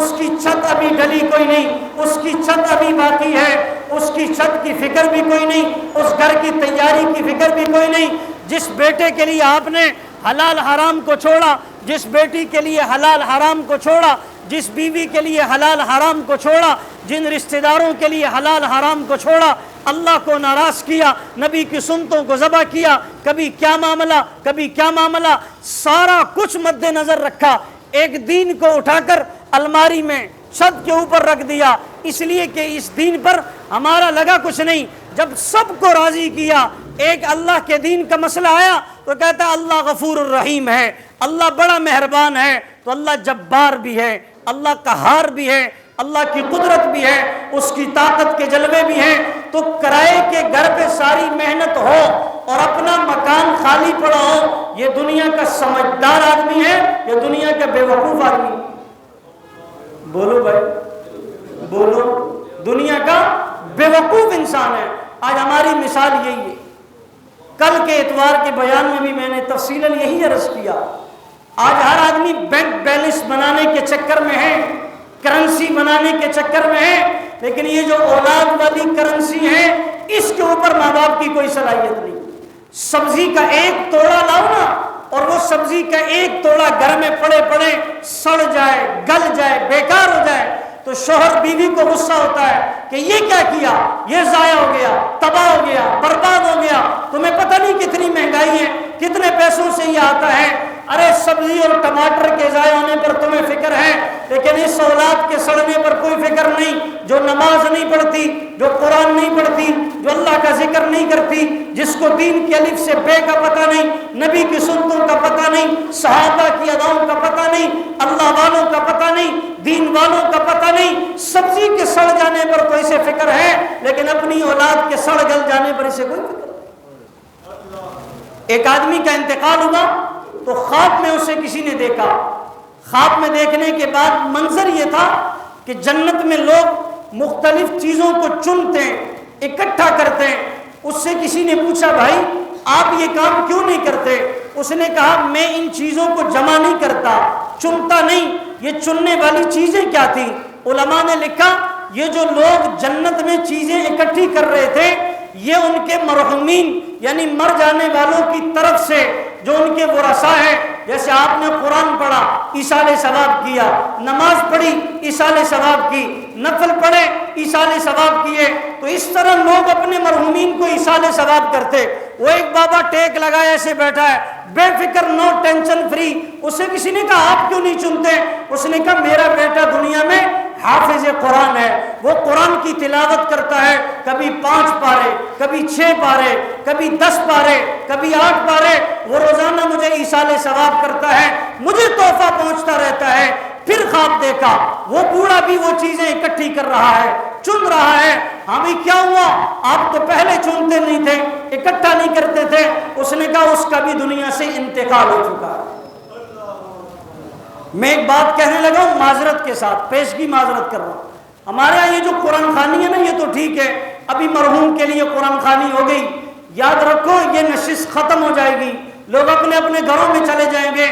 اس کی چھت ابھی ڈلی کوئی نہیں، اس کی چھت ابھی باقی ہے، اس کی چھت کی فکر بھی کوئی نہیں، اس گھر کی تیاری کی فکر بھی کوئی نہیں۔ جس بیٹے کے لیے آپ نے حلال حرام کو چھوڑا، جس بیٹی کے لیے حلال حرام کو چھوڑا، جس بیوی کے لیے حلال حرام کو چھوڑا، جن رشتہ داروں کے لیے حلال حرام کو چھوڑا، اللہ کو ناراض کیا، نبی کی سنتوں کو ذبح کیا، کبھی کیا معاملہ، کبھی کیا معاملہ، سارا کچھ مد نظر رکھا، ایک دین کو اٹھا کر الماری میں چھت کے اوپر رکھ دیا، اس لیے کہ اس دین پر ہمارا لگا کچھ نہیں۔ جب سب کو راضی کیا، ایک اللہ کے دین کا مسئلہ آیا تو کہتا ہے اللہ غفور الرحیم ہے، اللہ بڑا مہربان ہے، تو اللہ جبار بھی ہے، اللہ قہار بھی ہے، اللہ کی قدرت بھی ہے، اس کی طاقت کے جلوے بھی ہیں۔ تو کرائے کے گھر پہ ساری محنت ہو اور اپنا مکان خالی پڑا ہو، یہ دنیا کا سمجھدار آدمی ہے یا دنیا کا بے وقوف آدمی؟ بولو بھائی بولو، دنیا کا بے وقوف انسان ہے۔ آج ہماری مثال یہی ہے، کل کے اتوار کے بیان میں بھی میں نے تفصیلاً یہی عرض کیا، آج ہر آدمی بینک بیلنس بنانے کے چکر میں ہے، کرنسی بنانے کے چکر میں ہے، لیکن یہ جو اولاد والی کرنسی ہے اس کے اوپر ماں باپ کی کوئی صلاحیت نہیں۔ سبزی کا ایک توڑا لاؤ نا، اور وہ سبزی کا ایک توڑا گھر میں پڑے پڑے سڑ جائے، گل جائے، بیکار ہو جائے، تو شوہر بیوی کو غصہ ہوتا ہے کہ یہ کیا کیا، یہ ضائع ہو گیا، تباہ ہو گیا، برباد ہو گیا، تمہیں پتہ نہیں کتنی مہنگائی ہے، کتنے پیسوں سے یہ آتا ہے۔ ارے سبزی اور ٹماٹر کے ضائع ہونے پر تمہیں فکر ہے، لیکن اس اولاد کے سڑنے پر کوئی فکر نہیں، جو نماز نہیں پڑھتی، جو قرآن نہیں پڑھتی، جو اللہ کا ذکر نہیں کرتی، جس کو دین کی الف سے بے کا پتہ نہیں، نبی کی سنتوں کا پتہ نہیں، صحابہ کی اداؤں کا پتہ نہیں، اللہ والوں کا پتہ نہیں، دین والوں کا پتہ نہیں۔ سبزی کے سڑ جانے پر تو اسے فکر ہے، لیکن اپنی اولاد کے سڑ گل جانے پر اسے کوئی فکر نہیں۔ ایک آدمی کا انتقال ہوا تو خواب میں اسے کسی نے دیکھا، خواب میں دیکھنے کے بعد منظر یہ تھا کہ جنت میں لوگ مختلف چیزوں کو چنتے ہیں، اکٹھا کرتے ہیں۔ اس سے کسی نے پوچھا بھائی آپ یہ کام کیوں نہیں کرتے؟ اس نے کہا میں ان چیزوں کو جمع نہیں کرتا، چنتا نہیں۔ یہ چننے والی چیزیں کیا تھی؟ علماء نے لکھا یہ جو لوگ جنت میں چیزیں اکٹھی کر رہے تھے یہ ان کے مرحومین یعنی مر جانے والوں کی طرف سے جو ان کے ورثاء ہیں، جیسے آپ نے قرآن پڑھا ایصال ثواب کیا، نماز پڑھی ایصال ثواب کی، نفل پڑھے ایصال ثواب کیے، تو اس طرح لوگ اپنے مرحومین کو ایصال ثواب کرتے۔ وہ ایک بابا ٹیک لگائے ایسے بیٹھا ہے، بے فکر، نو ٹینشن فری۔ اسے کسی نے کہا آپ کیوں نہیں چنتے؟ اس نے کہا میرا بیٹا دنیا میں حافظ قرآن ہے، وہ قرآن کی تلاوت کرتا ہے، کبھی 5 پارے، کبھی 6 پارے، کبھی 10 پارے، کبھی 8 پارے، وہ روزانہ مجھے ایصال ثواب کرتا ہے، مجھے تحفہ پہنچتا رہتا ہے۔ پھر خواب دیکھا وہ بوڑھا بھی وہ چیزیں اکٹھی کر رہا ہے، چن رہا ہے۔ ہاں بھی کیا ہوا؟ آپ تو پہلے چنتے نہیں تھے، اکٹھا نہیں کرتے تھے۔ اس نے کہا اس کا بھی دنیا سے انتقال ہو چکا ہے۔ میں ایک بات کہنے لگا ہوں معذرت کے ساتھ، پیشگی معذرت کر رہا ہوں۔ ہمارے یہاں یہ جو قرآن خوانی ہے نا یہ تو ٹھیک ہے، ابھی مرحوم کے لیے قرآن خوانی ہو گئی، یاد رکھو یہ نشست ختم ہو جائے گی، لوگ اپنے اپنے گھروں میں چلے جائیں گے۔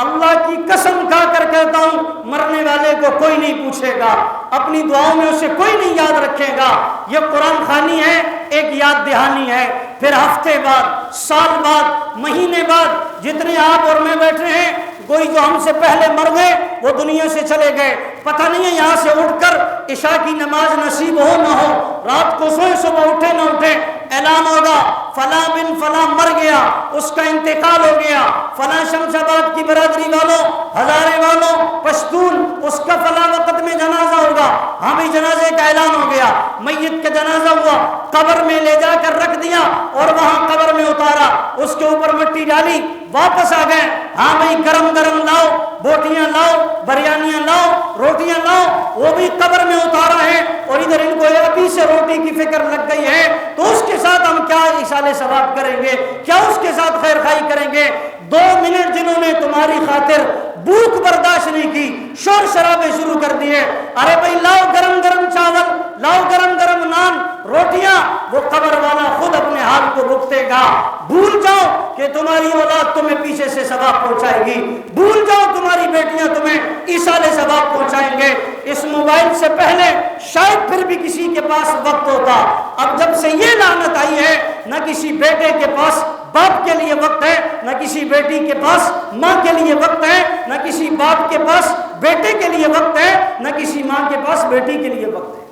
اللہ کی قسم کھا کر کہتا ہوں مرنے والے کو کوئی نہیں پوچھے گا، اپنی دعاؤں میں اسے کوئی نہیں یاد رکھے گا۔ یہ قرآن خوانی ہے، ایک یاد دہانی ہے، پھر ہفتے بعد، سال بعد، مہینے بعد جتنے آپ اور میں بیٹھے ہیں، کوئی جو ہم سے پہلے مر گئے وہ دنیا سے چلے گئے، پتہ نہیں ہے یہاں سے اٹھ کر عشاء کی نماز نصیب ہو نہ ہو، رات کو سوئے صبح اٹھے نہ اٹھے، اعلان ہوگا فلاں بن فلاں مر گیا، اس کا انتقال ہو گیا، فلاں شمس آباد کی برادری والوں، ہزارے والوں، پشتون، اس کا فلاں وقت میں جنازہ ہوگا۔ ہاں بھی جنازے کا اعلان ہو گیا، میت کا جنازہ ہوا، قبر میں لے جا کر رکھ دیا اور وہاں قبر میں اتارا، اس کے اوپر مٹی ڈالی، واپس آ گئے۔ ہاں بھائی گرم گرم لاؤ، بوٹیاں لاؤ، بریانیاں لاؤ، روٹیاں لاؤ، وہ بھی قبر میں اتارا ہے، اور ادھر ان کو ابھی سے روٹی کی فکر لگ گئی ہے، تو اس کے ساتھ ہم کیا ایصال ثواب کریں گے، کیا اس کے ساتھ خیر خائی کریں گے؟ 2 منٹ جنہوں نے تمہاری خاطر بھوک برداشت نہیں کی، شور شرابے شروع کر دیے، ارے بھائی لاؤ گرم گرم چاول، لاؤ گرم گرم نان، روٹیاں وہ قبر والا خود اپنے حال کو بھگتے گا. بھول جاؤ کہ تمہاری اولاد تمہیں پیچھے سے ثواب پہنچائے گی, بھول جاؤ تمہاری بیٹیاں تمہیں ایصال ثواب پہنچائیں گے. اس موبائل سے پہلے شاید پھر بھی کسی کے پاس وقت ہوتا, اب جب سے یہ لعنت آئی ہے نہ کسی بیٹے کے پاس باپ کے لیے وقت ہے, نہ کسی بیٹی کے پاس ماں کے لیے وقت ہے, نہ کسی باپ کے پاس بیٹے کے لیے وقت ہے, نہ کسی ماں کے پاس بیٹی کے لیے وقت ہے.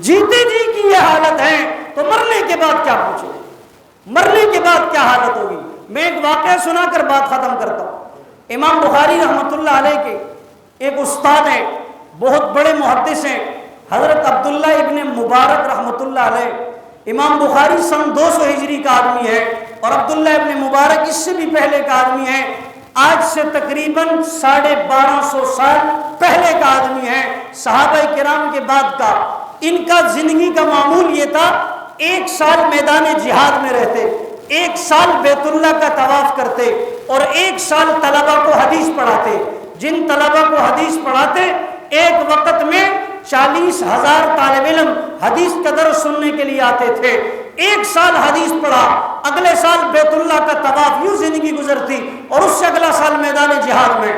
جیتے جی کی یہ حالت ہے تو مرنے کے بعد کیا پوچھیں, مرنے کے بعد کیا حالت ہوگی. میں ایک واقعہ سنا کر بات ختم کرتا ہوں. امام بخاری رحمۃ اللہ علیہ کے ایک استاد ہیں, بہت بڑے محدث ہیں, حضرت عبداللہ ابن مبارک رحمۃ اللہ علیہ. امام بخاری سن 200 ہجری کا آدمی ہے اور عبداللہ ابن مبارک اس سے بھی پہلے کا آدمی ہے. آج سے تقریباً 1250 سال پہلے کا آدمی ہے, صحابہ کرام کے بعد کا. ان کا زندگی کا معمول یہ تھا, 1 سال میدان جہاد میں رہتے, 1 سال بیت اللہ کا طواف کرتے اور 1 سال طلبہ کو حدیث پڑھاتے. جن طلبہ کو حدیث پڑھاتے ایک وقت میں 40,000 طالب علم حدیث کا درس سننے کے لیے آتے تھے. 1 سال حدیث پڑھا, اگلے سال بیت اللہ کا طواف, یوں زندگی گزرتی اور اس سے اگلا سال میدان جہاد میں.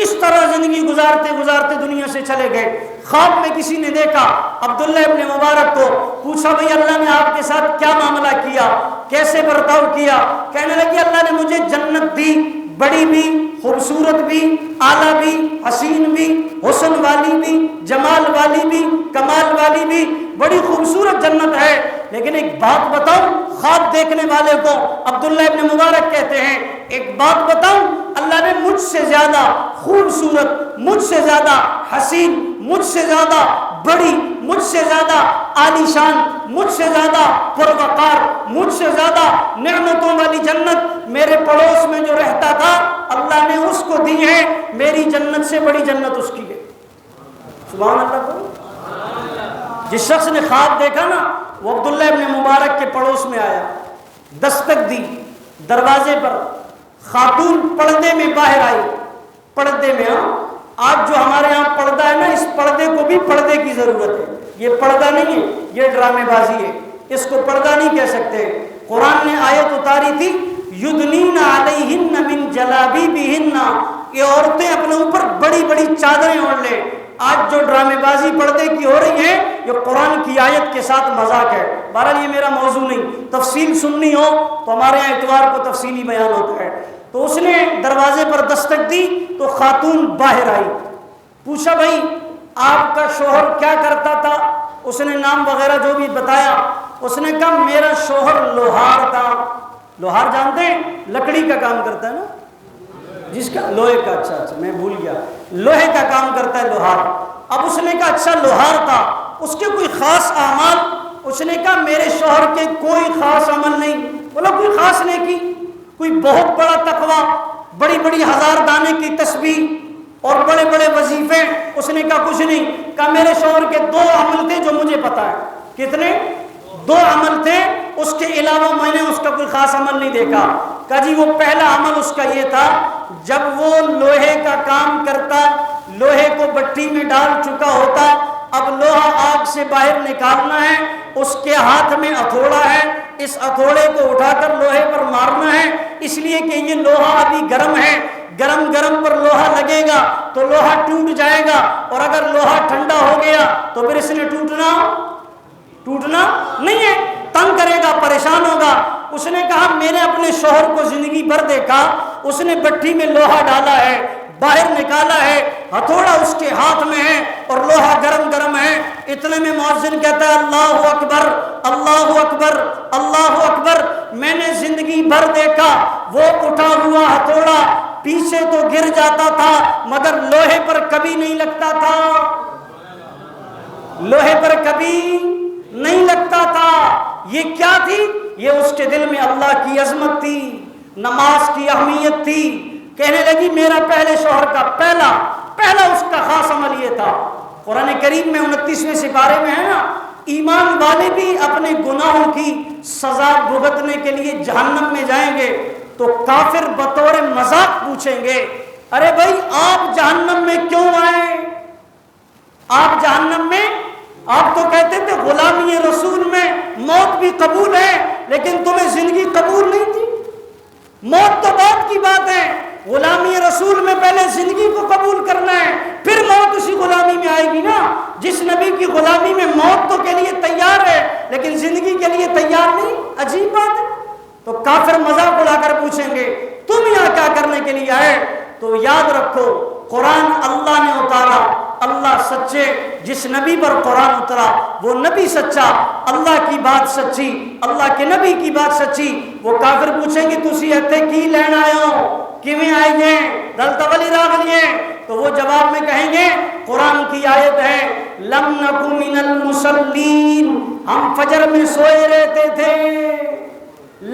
اس طرح زندگی گزارتے گزارتے دنیا سے چلے گئے. خواب میں کسی نے دیکھا عبداللہ ابن مبارک کو, پوچھا بھئی اللہ نے آپ کے ساتھ کیا معاملہ کیا, کیسے برتاؤ کیا؟ کہنے لگے اللہ نے مجھے جنت دی, بڑی بھی, خوبصورت بھی, اعلیٰ بھی, حسین بھی, حسن والی بھی, جمال والی بھی, کمال والی بھی, بڑی خوبصورت جنت ہے. لیکن ایک بات بتاؤں خواب دیکھنے والے کو, عبداللہ ابن مبارک کہتے ہیں ایک بات بتاؤں, اللہ نے مجھ سے زیادہ خوبصورت, مجھ سے زیادہ حسین, مجھ سے زیادہ بڑی, مجھ سے زیادہ عالی شان, مجھ سے زیادہ پروقار, مجھ سے زیادہ نعمتوں والی جنت میرے پڑوس میں جو رہتا تھا اللہ نے اس کو دی ہے. میری جنت سے بڑی جنت اس کی ہے. سبحان اللہ. کو جس شخص نے خواب دیکھا نا وہ عبداللہ ابن مبارک کے پڑوس میں آیا, دستک دی, دروازے پر خاتون پردے میں باہر آئی. پردے میں, آج جو ہمارے ہاں پردہ ہے نا, اس پردے کو بھی پردے کی ضرورت ہے. یہ پردہ نہیں ہے, یہ ڈرامے بازی ہے, اس کو پردہ نہیں کہہ سکتے. قرآن نے آیت اتاری تھی یدنین علیہن من جلابیبہن, یہ عورتیں اپنے اوپر بڑی بڑی چادریں اوڑھ لیں. آج جو ڈرامے بازی پردے کی ہو رہی ہے یہ قرآن کی آیت کے ساتھ مذاق ہے. بہرحال یہ میرا موضوع نہیں, تفصیل سننی ہو تو ہمارے یہاں اتوار کو تفصیلی بیان ہوتا ہے. تو اس نے دروازے پر دستک دی تو خاتون باہر آئی. پوچھا بھائی آپ کا شوہر کیا کرتا تھا؟ اس نے نام وغیرہ جو بھی بتایا. اس نے کہا میرا شوہر لوہار تھا. لوہار جانتے ہیں, لکڑی کا کام کرتا ہے نا, جس کا لوہے کا, اچھا میں بھول گیا, لوہے کا کام کرتا ہے لوہار. اب اس نے کہا اچھا لوہار تھا, اس کے کوئی خاص اعمال؟ اس نے کہا میرے شوہر کے کوئی خاص عمل نہیں. بولا کوئی خاص نیکی, کوئی بہت بڑا تقویٰ, بڑی بڑی 1000 دانے کی تسبیح اور بڑے بڑے وظیفے؟ اس نے کہا کچھ نہیں. کہا میرے شوہر کے 2 عمل تھے جو مجھے پتا ہے. کتنے؟ 2 عمل تھے, اس کے علاوہ میں نے اس کا کوئی خاص عمل نہیں دیکھا. کہا جی وہ پہلا عمل اس کا یہ تھا, جب وہ لوہے کا کام کرتا, لوہے کو بٹھی میں ڈال چکا ہوتا, اب لوہا آگ سے باہر نکالنا ہے, اس کے ہاتھ میں ہتھوڑا ہے, اس ہتھوڑے کو اٹھا کر لوہے پر مارنا ہے, اس لیے کہ یہ لوہا ابھی گرم ہے, گرم گرم پر لوہا لگے گا تو لوہا ٹوٹ جائے گا, اور اگر لوہا ٹھنڈا ہو گیا تو پھر اس نے ٹوٹنا نہیں ہے, تنگ کرے گا, پریشان ہوگا. اس نے کہا میں نے اپنے شوہر کو زندگی بھر دیکھا, اس نے بٹھی میں لوہا ڈالا ہے, باہر نکالا ہے, ہتھوڑا اس کے ہاتھ میں ہے اور لوہا گرم گرم ہے. اتنے میں مؤذن کہتا ہے اللہ اکبر, اللہ اکبر, اللہ اکبر. میں نے زندگی بھر دیکھا وہ اٹھا ہوا ہتھوڑا پیچھے تو گر جاتا تھا مگر لوہے پر کبھی نہیں لگتا تھا, لوہے پر کبھی نہیں لگتا تھا. یہ کیا تھی؟ یہ اس کے دل میں اللہ کی عظمت تھی, نماز کی اہمیت تھی. کہنے لگی میرا پہلے شوہر کا پہلا اس کا خاص عمل یہ تھا. قرآن کریم میں 29ویں سپارے میں ہے نا, ایمان والے بھی اپنے گناہوں کی سزا بھگتنے کے لیے جہنم میں جائیں گے تو کافر بطور مذاق پوچھیں گے ارے بھائی آپ جہنم میں کیوں آئے, آپ جہنم میں آپ تو کہتے تھے غلامی رسول میں موت بھی قبول ہے، لیکن تمہیں زندگی قبول نہیں تھی۔ موت تو بعد کی بات ہے، غلامی رسول میں پہلے زندگی کو قبول کرنا ہے، پھر موت اسی غلامی میں آئے گی نا۔ جس نبی کی غلامی میں موت تو کے لیے تیار ہے لیکن زندگی کے لیے تیار نہیں، عجیب بات ہے۔ تو کافر مذاق اڑا کر پوچھیں گے تم یہاں کیا کرنے کے لیے آئے؟ تو یاد رکھو قرآن اللہ نے اتارا، اللہ سچے، جس نبی پر قرآن اترا وہ نبی سچا، اللہ کی بات سچی، اللہ کے نبی کی بات سچی۔ وہ کافر پوچھیں گے تسی ایتھے کی لین آئے ہو، کیویں آئے ہیں، دلتا ولی راغ لیے؟ تو وہ جواب میں کہیں گے قرآن کی آیت ہے لم نکو من المصلین، ہم فجر میں سوئے رہتے تھے۔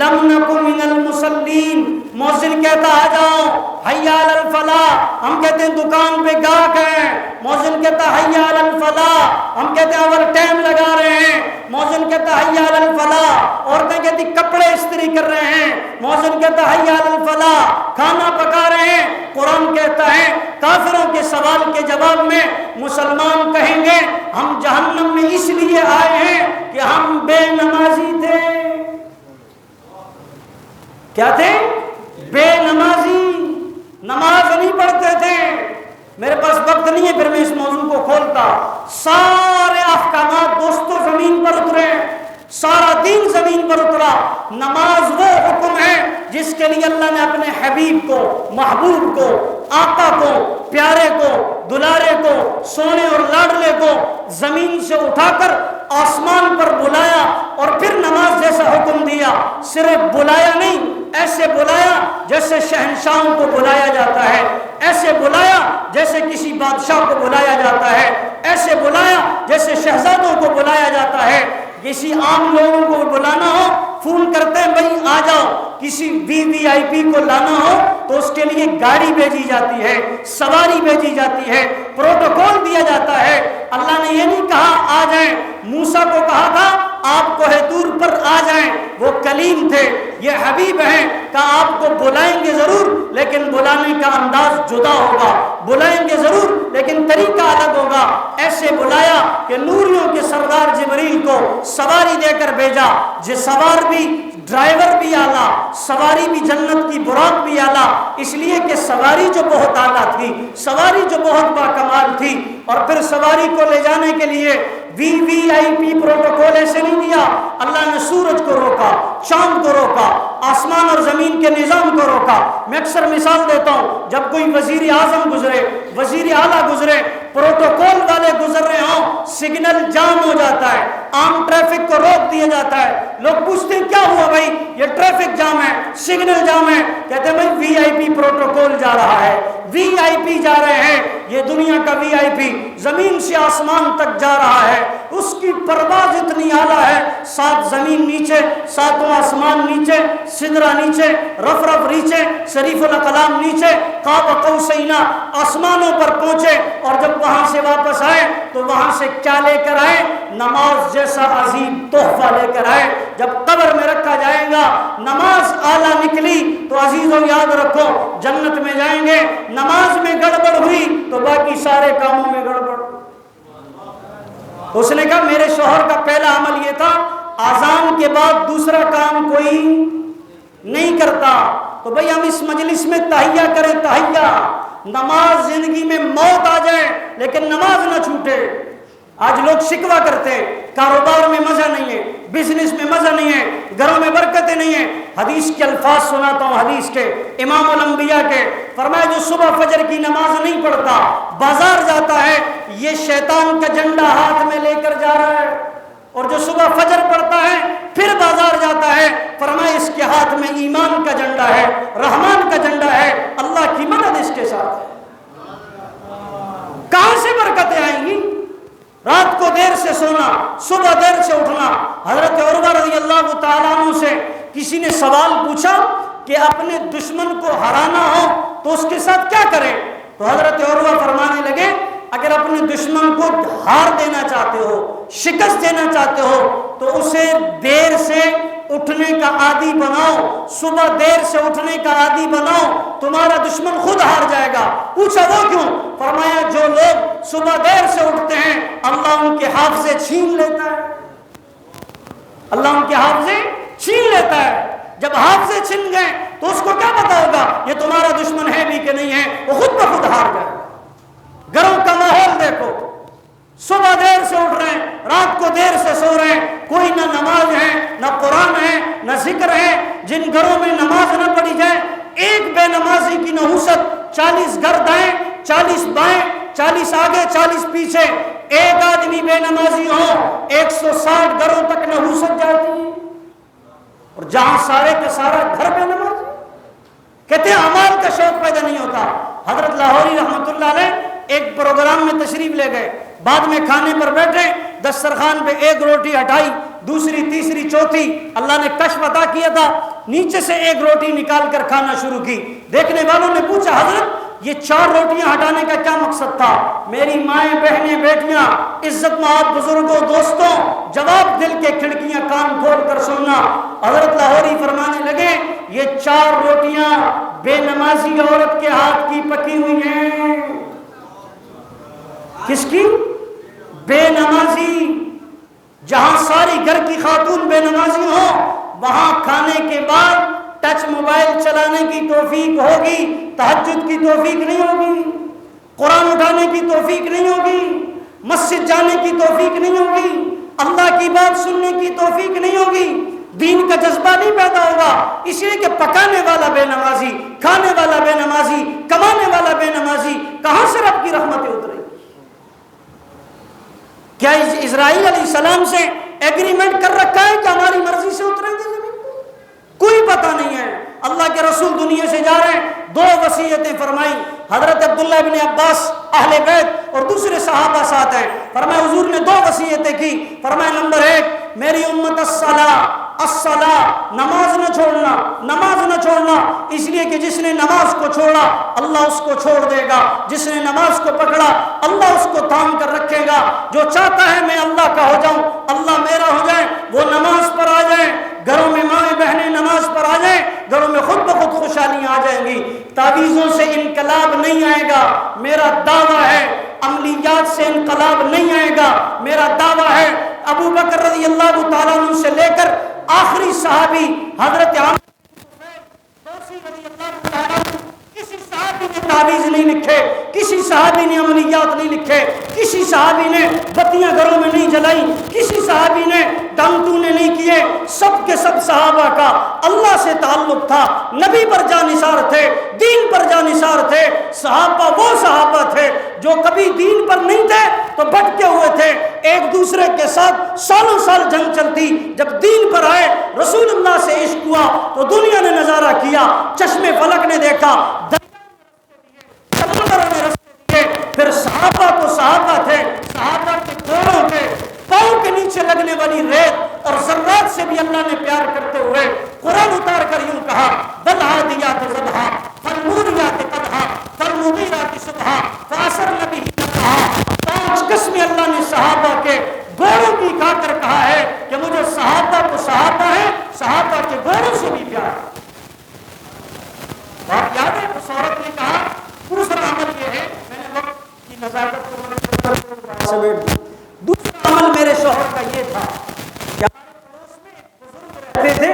لم نکو من المصلین، مؤذن کہتا آ جاؤ، حی علی الفلاح، ہم کہتے ہیں دکان پہ گاہک ہیں، مؤذن کہتا حی علی الفلاح، ہم کہتے ہیں اوور ٹائم لگا رہے ہیں، مؤذن کہتا حی علی الفلاح، عورتیں کہتی کپڑے استری کر رہے ہیں، مؤذن کہتا حی علی الفلاح، کھانا پکا رہے ہیں۔ قرآن کہتا ہے کافروں کے سوال کے جواب میں مسلمان کہیں گے ہم جہنم میں اس لیے آئے ہیں کہ ہم بے نمازی تھے۔ کیا تھے؟ بے نمازی، نماز نہیں پڑھتے تھے۔ میرے پاس وقت نہیں ہے پھر میں اس موضوع کو کھولتا۔ سارے احکامات دوستو زمین پر اترے، سارا دین زمین پر اترا۔ نماز وہ حکم ہے جس کے لیے اللہ نے اپنے حبیب کو، محبوب کو، آقا کو، پیارے کو، دلارے کو، سونے اور لاڈلے کو زمین سے اٹھا کر آسمان پر بلایا اور پھر نماز جیسا حکم دیا۔ صرف بلایا نہیں، ایسے بلایا جیسے شہنشاہوں کو بلایا جاتا ہے، ایسے بلایا جیسے کسی بادشاہ کو بلایا جاتا ہے، ایسے بلایا جیسے شہزادوں کو بلایا جاتا ہے۔ کسی عام لوگوں کو بلانا ہو فون کرتے ہیں بھائی آ جاؤ، کسی وی آئی پی کو لانا ہو تو اس کے لیے گاڑی بھیجی جاتی ہے، سواری بھیجی جاتی ہے، پروٹوکول دیا جاتا ہے۔ اللہ نے یہ نہیں کہا آ جائیں، موسیٰ کو کہا تھا آپ کوہ طور پر آ جائیں، وہ کلیم تھے، یہ حبیب ہیں، کہا آپ کو بلائیں گے ضرور لیکن بلانے کا انداز جدا ہوگا، بلائیں گے ضرور لیکن طریقہ الگ ہوگا۔ ایسے بلایا کہ نوریوں کے سردار جبریل کو سواری دے کر بھیجا، جو سوار بھی، ڈرائیور بھی اعلیٰ، سواری بھی جنت کی براق بھی اعلیٰ، اس لیے کہ سواری جو بہت اعلیٰ تھی، سواری جو بہت باکمال تھی۔ اور پھر سواری کو لے جانے کے لیے وی آئی پی پروٹوکول ایسے نہیں دیا، اللہ نے سورج کو روکا، چاند کو روکا، آسمان اور زمین کے نظام کو روکا۔ میں اکثر مثال دیتا ہوں، جب کوئی وزیر اعظم گزرے، وزیر اعلیٰ گزرے، پروٹوکول والے گزر رہے ہوں، سگنل جام ہو جاتا ہے، عام ٹریفک کو روک دیا جاتا ہے، لوگ پوچھتے ہیں کیا ہوا بھائی؟ یہ ٹریفک جام ہے، سگنل جام ہے، کہتے ہیں بھائی وی آئی پی پروٹوکول جا رہا ہے، وی آئی پی جا رہے ہیں، یہ دنیا کا وی آئی پی زمین سے آسمان تک جا رہا ہے، اس کی پرواز اتنی اعلیٰ ہے، 7 زمین نیچے، 7 آسمان نیچے، سدرہ نیچے، رف رف نیچے، شریف الاقلام نیچے، قاب قوسین، آسمانوں پر پہنچے اور جب وہاں سے واپس آئے تو وہاں سے کیا لے کر آئے؟ نماز جیسا عظیم تحفہ لے کر آئے۔ جب قبر میں رکھا جائے گا نماز اعلیٰ نکلی تو عزیزوں یاد رکھو جنت میں جائیں گے، نماز میں گڑبڑ ہوئی تو باقی سارے کاموں میں گڑبڑ۔ اس نے کہا میرے شوہر کا پہلا عمل یہ تھا اذان کے بعد دوسرا کام کوئی نہیں کرتا، تو بھئی ہم اس مجلس میں تحیہ کریں، تحیہ، نماز زندگی میں موت آ جائے لیکن نماز نہ چھوٹے۔ آج لوگ شکوہ کرتے ہیں کاروبار میں مزہ نہیں ہے، بزنس میں مزہ نہیں ہے، گھروں میں برکتیں نہیں ہیں۔ حدیث کے الفاظ سناتا ہوں، حدیث کے امام الانبیاء کے، فرمایا جو صبح فجر کی نماز نہیں پڑھتا بازار جاتا ہے یہ شیطان کا جھنڈا ہاتھ میں لے کر جا رہا ہے، اور جو صبح فجر پڑھتا ہے پھر بازار جاتا ہے فرمایا اس کے ہاتھ میں ایمان کا جھنڈا ہے، رحمان کا جھنڈا ہے، اللہ کی مدد اس کے ساتھ ہے۔ کہاں سے برکتیں آئیں گی؟ رات کو دیر سے سونا، صبح دیر سے اٹھنا۔ حضرت عروہ رضی اللہ تعالیٰ عنہ سے کسی نے سوال پوچھا کہ اپنے دشمن کو ہرانا ہو تو اس کے ساتھ کیا کریں؟ تو حضرت عروہ فرمانے لگے اگر اپنے دشمن کو ہار دینا چاہتے ہو، شکست دینا چاہتے ہو تو اسے دیر سے اٹھنے کا عادی بناؤ، صبح دیر سے اٹھنے کا عادی بناؤ، تمہارا دشمن خود ہار جائے گا۔ پوچھا وہ کیوں؟ فرمایا جو لوگ صبح دیر سے اٹھتے ہیں اللہ ان کے حافظے چھین لیتا ہے، اللہ ان کے حافظے چھین لیتا ہے۔ جب حافظے چھن گئے تو اس کو کیا پتا ہوگا یہ تمہارا دشمن ہے بھی کہ نہیں ہے، وہ خود بخود ہار جائے۔ گھروں کا ماحول دیکھو، صبح دیر سے اٹھ رہے ہیں، رات کو دیر سے سو رہے ہیں، کوئی نہ نماز ہے نہ قرآن ہے نہ ذکر ہے۔ جن گھروں میں نماز نہ پڑھی جائے، ایک بے نمازی کی نحوست 40 گھر دائیں 40 بائیں 40 آگے 40 پیچھے، ایک آدمی بے نمازی ہو 160 گھروں تک نحوست جاتی ہے، اور جہاں سارے کے سارا گھر بے نمازی۔ کہتے ہیں اعمال کا شوق پیدا نہیں ہوتا۔ حضرت لاہوری رحمۃ اللہ علیہ ایک پروگرام میں تشریف لے گئے، بعد میں کھانے پر بیٹھے، دسترخوان پہ ایک روٹی ہٹائی، دوسری تیسری چوتھی، اللہ نے کشف عطا کیا تھا، نیچے سے ایک روٹی نکال کر کھانا شروع کی۔ دیکھنے والوں نے پوچھا حضرت یہ 4 روٹیاں ہٹانے کا کیا مقصد تھا؟ میری مائیں بہنیں بیٹیاں عزت مآب بزرگوں دوستوں، جواب دل کے کھڑکیاں کان کھول کر سننا۔ حضرت لاہوری فرمانے لگے یہ 4 روٹیاں بے نمازی عورت کے ہاتھ کی پکی ہوئی ہیں۔ کس کی؟ بے نمازی۔ جہاں ساری گھر کی خاتون بے نمازی ہو، وہاں کھانے کے بعد ٹچ موبائل چلانے کی توفیق ہوگی، تہجد کی توفیق نہیں ہوگی، قرآن اٹھانے کی توفیق نہیں ہوگی، مسجد جانے کی توفیق نہیں ہوگی، اللہ کی بات سننے کی توفیق نہیں ہوگی، دین کا جذبہ نہیں پیدا ہوگا، اس لیے کہ پکانے والا بے نمازی، کھانے والا بے نمازی، کمانے والا بے نمازی، کہاں سے رب کی رحمتیں اتریں؟ کیا اسرائیل علیہ السلام سے ایگریمنٹ کر رکھا ہے کہ ہماری مرضی سے اتریں گے زمین پر؟ کوئی پتہ نہیں ہے۔ اللہ کے رسول دنیا سے جا رہے ہیں، 2 وصیتیں فرمائی۔ حضرت عبداللہ ابن عباس اہل بیت اور دوسرے صحابہ ساتھ ہیں، فرمایا حضور نے 2 وصیتیں کی۔ فرمایا نمبر 1 میری امت الصلاۃ، نماز نہ چھوڑنا، نماز نہ چھوڑنا، اس لیے کہ جس نے نماز کو چھوڑا اللہ اس کو چھوڑ دے گا، جس نے نماز کو پکڑا اللہ اس کو تھام کر رکھے گا۔ جو چاہتا ہے میں اللہ کا ہو جاؤں، اللہ میرا ہو جائے، وہ نماز پر آ جائیں، گھروں میں مائیں بہنیں نماز پر آ جائیں، گھروں میں خود بخود خوشحالیاں آ جائیں گی۔ تعویذوں سے انقلاب نہیں آئے گا، میرا دعویٰ ہے۔ عملیات سے انقلاب نہیں آئے گا، میرا دعویٰ ہے۔ ابو بکر رضی اللہ تعالیٰ عنہ سے لے کر آخری صحابی حضرت عامر رضی اللہ تعالیٰ عنہ، کسی صحابی نے تعویذ نہیں لکھے، کسی صحابی نے عملیات نہیں لکھے، کسی صحابی نے بتیاں گھروں میں نہیں جلائیں، کسی صحابی نے ڈانٹونے نہیں کیے۔ سب کے سب صحابہ کا اللہ سے تعلق تھا، نبی پر جانثار تھے، دین پر جانثار تھے۔ صحابہ وہ صحابہ تھے جو کبھی دین پر نہیں تھے تو بھٹکے ہوئے تھے، ایک دوسرے کے ساتھ سالوں سال جنگ چلتی، جب دین پر آئے رسول اللہ سے عشق ہوا تو دنیا نے نظارہ کیا، چشم فلک نے دیکھا، سمندروں نے رستے دیے۔ پھر صحابہ تو صحابہ تھے، صحابہ کے گھوڑوں کے پاؤں کے نیچے لگنے والی ریت اور ذرات سے بھی اللہ نے پیار کرتے ہوئے قرآن اتار کر یوں کہا والعادیات ضبحا فالموریات قدحا فالمغیرات صبحا فأثرن به نقعا۔ 5 قسمیں اللہ نے صحابہ کے گھوڑوں کی کھا کر کہا ہے کہ مجھے صحابہ تو صحابہ ہے، صحابہ کے گھوڑوں سے بھی پیار ہے۔ بات یاد ہے اس عورت نے کہا دوسرا عمل یہ ہے، میں نے وقت کی نزاکت کو سمیٹ دی، دوسرا عمل میرے شوہر کا یہ تھا کہ ہمارے پڑوس میں بزرگ رہتے تھے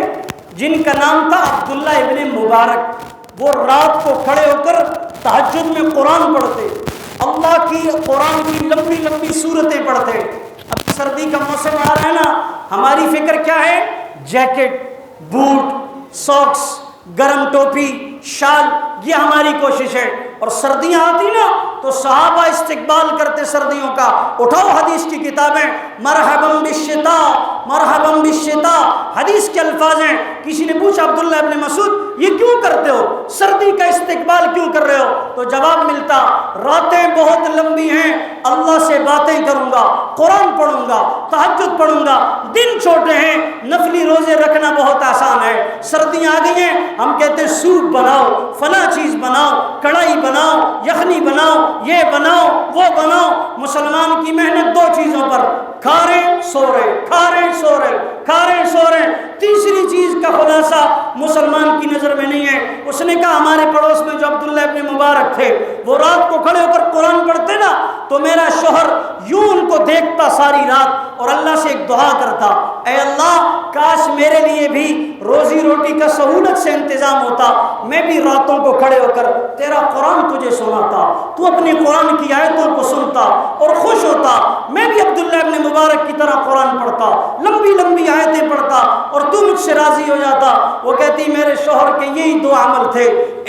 جن کا نام تھا عبداللہ ابن مبارک۔ وہ رات کو کھڑے ہو کر تہجد میں قرآن پڑھتے، اللہ کی قرآن کی لمبی لمبی سورتیں پڑھتے۔ اب سردی کا موسم آ رہا ہے نا، ہماری فکر کیا ہے؟ جیکٹ، بوٹ، ساکس، گرم ٹوپی، شال، یہ ہماری کوشش ہے۔ اور سردیاں آتی نا تو صحابہ استقبال کرتے سردیوں کا۔ اٹھاؤ حدیث کی کتابیں، مرحبا بالشتاء مرحبا بالشتاء، حدیث کے الفاظ ہیں۔ کسی نے پوچھا عبداللہ ابن مسعود یہ کیوں کرتے ہو، سردی کا استقبال کیوں کر رہے ہو؟ تو جواب ملتا راتیں بہت لمبی ہیں، اللہ سے باتیں کروں گا، قرآن پڑھوں گا، تہجد پڑھوں گا، دن چھوٹے ہیں، نفلی روزے رکھنا بہت آسان ہے۔ سردیاں آ گئی ہیں، ہم کہتے ہیں سوپ بناؤ، فلاں چیز بناؤ، کڑھائی بناؤ، یخنی بناؤ، یہ بناؤ وہ بناؤ۔ مسلمان کی محنت 2 چیزوں پر، کھا رہے سو رہے، کھا رہے سو رہے، کھا رہے سو رہے۔ تیسری چیز کا خلاصہ مسلمان کی نظر میں نہیں ہے۔ اس نے کہا ہمارے پڑوس میں جو عبداللہ ابن مبارک تھے وہ رات کو کھڑے ہو کر قرآن پڑھتے نا تو میرا شوہر یوں ان کو دیکھتا ساری رات اور اللہ سے ایک دعا کرتا، اے اللہ کاش میرے لیے بھی روزی روٹی کا سہولت سے انتظام ہوتا، میں بھی راتوں کو کھڑے ہو کر تیرا قرآن تجھے سناتا، تو اپنی قرآن کی آیتوں کو سنتا اور خوش ہوتا، میں بھی عبداللہ ابن مبارک کی طرح قرآن پڑھتا، لمبی لمبی آیتیں پڑھتا اور تو مجھ سے راضی ہو جاتا۔ وہ کہتی میرے شوہر کے یہی دو عمل تھے،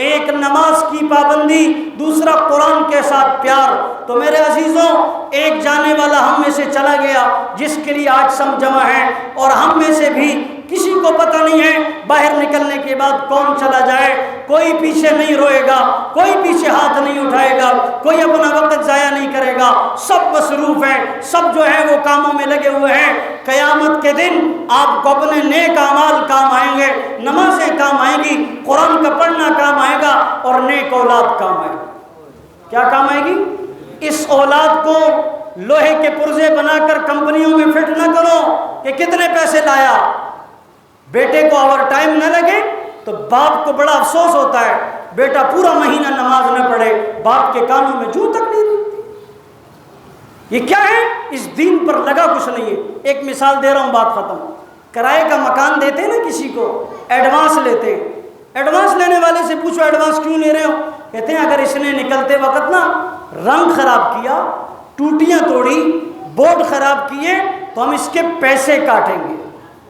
ایک نماز کی پابندی، دوسرا قرآن کے ساتھ پیار۔ تو میرے عزیزوں ایک جانے والا ہم میں سے چلا گیا جس کے لیے آج سب جمع ہے، اور ہم میں سے بھی کسی کو پتہ نہیں ہے باہر نکلنے کے بعد کون چلا جائے۔ کوئی پیچھے نہیں روئے گا، کوئی پیچھے ہاتھ نہیں اٹھائے گا، کوئی اپنا وقت ضائع نہیں کرے گا، سب مصروف ہیں، سب جو ہے وہ کاموں میں لگے ہوئے ہیں۔ قیامت کے دن آپ کو اپنے نیک اعمال کام آئیں گے، نمازیں کام آئیں گی، قرآن کا پڑھنا کام آئے گا اور نیک اولاد کام آئے گی۔ کیا کام آئے گی؟ اس اولاد کو لوہے کے پرزے بنا کر کمپنیوں میں فٹ نہ کرو کہ کتنے پیسے لایا۔ بیٹے کو اوور ٹائم نہ لگے تو باپ کو بڑا افسوس ہوتا ہے، بیٹا پورا مہینہ نماز نہ پڑھے، باپ کے کانوں میں جوں تک نہیں رہتی۔ یہ کیا ہے؟ اس دین پر لگا کچھ نہیں ہے۔ ایک مثال دے رہا ہوں، بات ختم۔ کرائے کا مکان دیتے ہیں نا کسی کو، ایڈوانس لیتے ہیں۔ ایڈوانس لینے والے سے پوچھو ایڈوانس کیوں لے رہے ہو؟ کہتے ہیں اگر اس نے نکلتے وقت نا رنگ خراب کیا، ٹوٹیاں توڑی، بورڈ خراب کیے تو ہم اس کے پیسے کاٹیں گے۔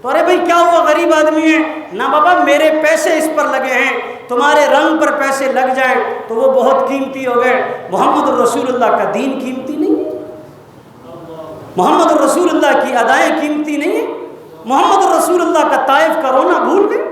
تو ارے بھائی کیا ہوا، غریب آدمی ہے نا بابا، میرے پیسے اس پر لگے ہیں، تمہارے رنگ پر پیسے لگ جائیں تو وہ بہت قیمتی ہو گئے۔ محمد رسول اللہ کا دین قیمتی نہیں ہے، محمد رسول اللہ کی ادائیں قیمتی نہیں ہیں، محمد رسول اللہ کا طائف کا رونا بھول گئے،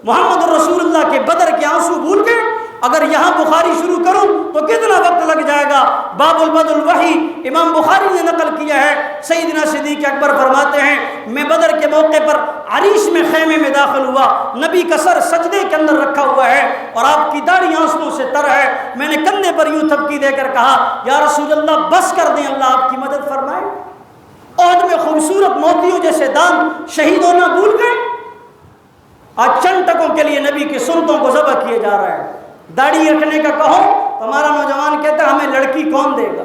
محمد رسول اللہ کے بدر کے آنسو بھول گئے۔ اگر یہاں بخاری شروع کروں تو کتنا وقت لگ جائے گا۔ باب البدء الوحی امام بخاری نے نقل کیا ہے، سیدنا صدیق اکبر فرماتے ہیں میں بدر کے موقع پر عریش میں خیمے میں داخل ہوا، نبی کا سر سجدے کے اندر رکھا ہوا ہے اور آپ کی داڑھی آنسوؤں سے تر ہے، میں نے کندھے پر یوں تھپکی دے کر کہا یا رسول اللہ بس کر دیں، اللہ آپ کی مدد فرمائے۔ عہد میں خوبصورت موتیوں جیسے دان شہید ہونا بھول گئے۔ آج چند ٹکوں کے لیے نبی کی سنتوں کو ذبح کیے جا رہا ہے۔ داڑھی رکھنے کا کہو تو ہمارا نوجوان کہتا ہے ہمیں لڑکی کون دے گا،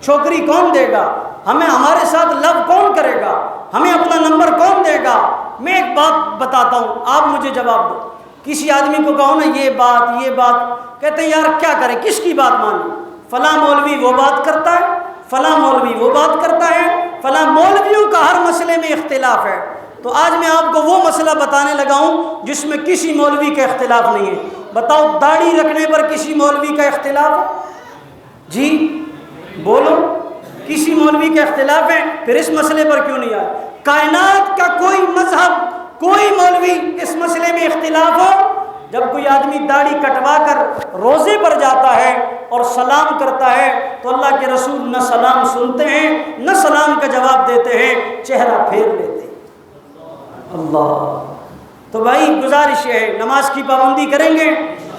چھوکری کون دے گا، ہمیں ہمارے ساتھ لو کون کرے گا، ہمیں اپنا نمبر کون دے گا۔ میں ایک بات بتاتا ہوں، آپ مجھے جواب دو۔ کسی آدمی کو کہو نا یہ بات، کہتے ہیں یار کیا کرے، کس کی بات مانیں؟ فلاں مولوی وہ بات کرتا ہے، فلاں مولوی وہ بات کرتا ہے، فلاں مولویوں کا ہر مسئلے میں اختلاف ہے۔ تو آج میں آپ کو وہ مسئلہ بتانے لگا ہوں جس میں کسی مولوی کا اختلاف نہیں ہے۔ بتاؤ داڑھی رکھنے پر کسی مولوی کا اختلاف ہے؟ جی بولو، کسی مولوی کا اختلاف ہے؟ پھر اس مسئلے پر کیوں نہیں آئے؟ کائنات کا کوئی مذہب، کوئی مولوی اس مسئلے میں اختلاف ہو؟ جب کوئی آدمی داڑھی کٹوا کر روزے پر جاتا ہے اور سلام کرتا ہے تو اللہ کے رسول نہ سلام سنتے ہیں نہ سلام کا جواب دیتے ہیں، چہرہ پھیر لیتے ہیں۔ اللہ، تو بھائی گزارش ہے نماز کی پابندی کریں گے،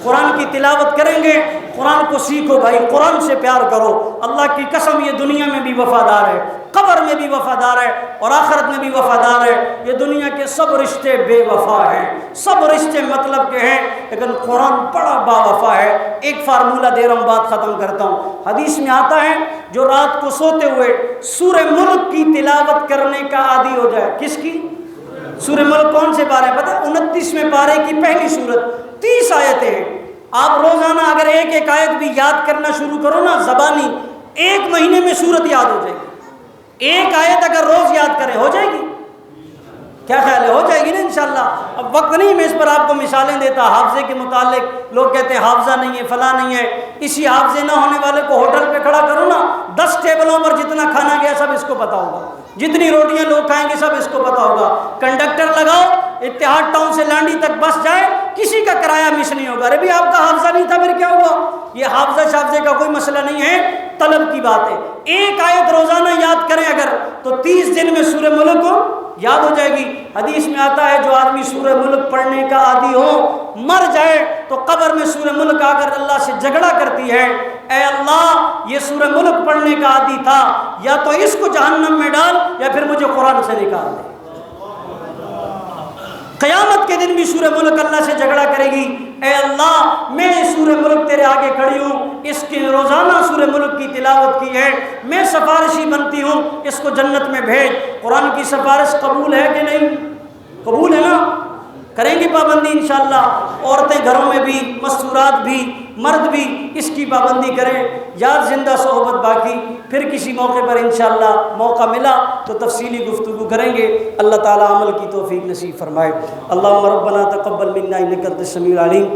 قرآن کی تلاوت کریں گے، قرآن کو سیکھو بھائی، قرآن سے پیار کرو۔ اللہ کی قسم یہ دنیا میں بھی وفادار ہے، قبر میں بھی وفادار ہے اور آخرت میں بھی وفادار ہے۔ یہ دنیا کے سب رشتے بے وفا ہیں، سب رشتے مطلب کے ہیں، لیکن قرآن بڑا با وفا ہے۔ ایک فارمولہ دے رہا ہوں، بات ختم کرتا ہوں۔ حدیث میں آتا ہے جو رات کو سوتے ہوئے سورہ ملک کی تلاوت کرنے کا عادی ہو جائے، کس کی؟ سورہ ملک کون سے پارے پتہ؟ 29ویں پارے کی پہلی سورت، 30 آیتیں ہیں۔ آپ روزانہ اگر ایک ایک آیت بھی یاد کرنا شروع کرو نا زبانی، ایک مہینے میں سورت یاد ہو جائے گی۔ ایک آیت اگر روز یاد کریں ہو جائے گی، کیا خیال ہے؟ ہو جائے گی نا انشاءاللہ۔ اب وقت نہیں میں اس پر آپ کو مثالیں دیتا حافظے کے متعلق، لوگ کہتے ہیں حافظہ نہیں ہے، فلاں نہیں ہے۔ اسی حافظے نہ ہونے والے کو ہوٹل پہ کھڑا کرو نا، 10 ٹیبلوں پر جتنا کھانا گیا سب اس کو پتا ہوگا، جتنی روٹیاں لوگ کھائیں گے سب اس کو پتا ہوگا۔ کنڈکٹر لگاؤ، اتحاد ٹاؤن سے لانڈی تک بس جائے، کسی کا کرایہ مس نہیں ہوگا۔ ارے بھی آپ کا حافظہ نہیں تھا پھر کیا ہوا؟ یہ حافظہ شافظے کا کوئی مسئلہ نہیں ہے، طلب کی بات ہے۔ ایک آیت روزانہ یاد کریں اگر تو 30 دن میں سورہ ملک کو یاد ہو جائے گی۔ حدیث میں آتا ہے جو آدمی سورہ ملک پڑھنے کا عادی ہو، مر جائے تو قبر میں سورہ ملک آ کر اللہ سے جھگڑا کرتی ہے، اے اللہ یہ سورہ ملک پڑھنے کا عادی تھا، یا تو اس کو جہنم میں ڈال یا پھر مجھے قرآن سے نکال دے۔ قیامت کے دن بھی سورہ ملک اللہ سے جھگڑا کرے گی، اے اللہ میں سورہ ملک تیرے آگے کھڑی ہوں، اس کی روزانہ سورہ ملک کی تلاوت کی ہے، میں سفارشی بنتی ہوں، اس کو جنت میں بھیج۔ قرآن کی سفارش قبول ہے کہ نہیں؟ قبول ہے نا؟ کریں گے پابندی انشاءاللہ۔ عورتیں گھروں میں بھی، مستورات بھی، مرد بھی اس کی پابندی کریں۔ یاد زندہ صحبت باقی، پھر کسی موقع پر انشاءاللہ موقع ملا تو تفصیلی گفتگو کریں گے۔ اللہ تعالی عمل کی توفیق نصیب فرمائے۔ اللہم ربنا تقبل منا انک انت السمیع العلیم۔